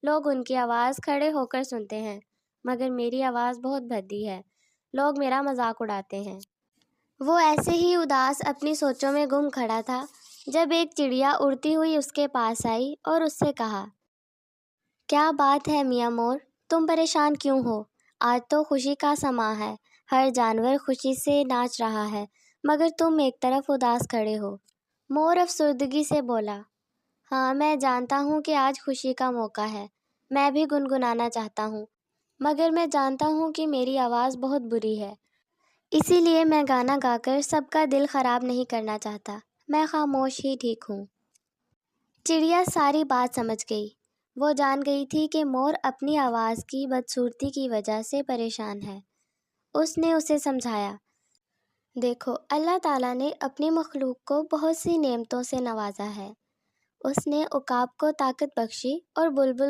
لوگ ان کی آواز کھڑے ہو کر سنتے ہیں، مگر میری آواز بہت بھدی ہے، لوگ میرا مذاق اڑاتے ہیں۔ وہ ایسے ہی اداس اپنی سوچوں میں گم کھڑا تھا جب ایک چڑیا اڑتی ہوئی اس کے پاس آئی اور اس سے کہا، کیا بات ہے میاں مور، تم پریشان کیوں ہو؟ آج تو خوشی کا سماں ہے، ہر جانور خوشی سے ناچ رہا ہے، مگر تم ایک طرف اداس کھڑے ہو۔ مور افسردگی سے بولا، ہاں میں جانتا ہوں کہ آج خوشی کا موقع ہے، میں بھی گنگنانا چاہتا ہوں، مگر میں جانتا ہوں کہ میری آواز بہت بری ہے، اسی لیے میں گانا گا کر سب کا دل خراب نہیں کرنا چاہتا، میں خاموش ہی ٹھیک ہوں۔ چڑیا ساری بات سمجھ گئی، وہ جان گئی تھی کہ مور اپنی آواز کی بدصورتی کی وجہ سے پریشان ہے۔ اس نے اسے سمجھایا، دیکھو اللہ تعالیٰ نے اپنی مخلوق کو بہت سی نعمتوں سے نوازا ہے، اس نے عقاب کو طاقت بخشی اور بلبل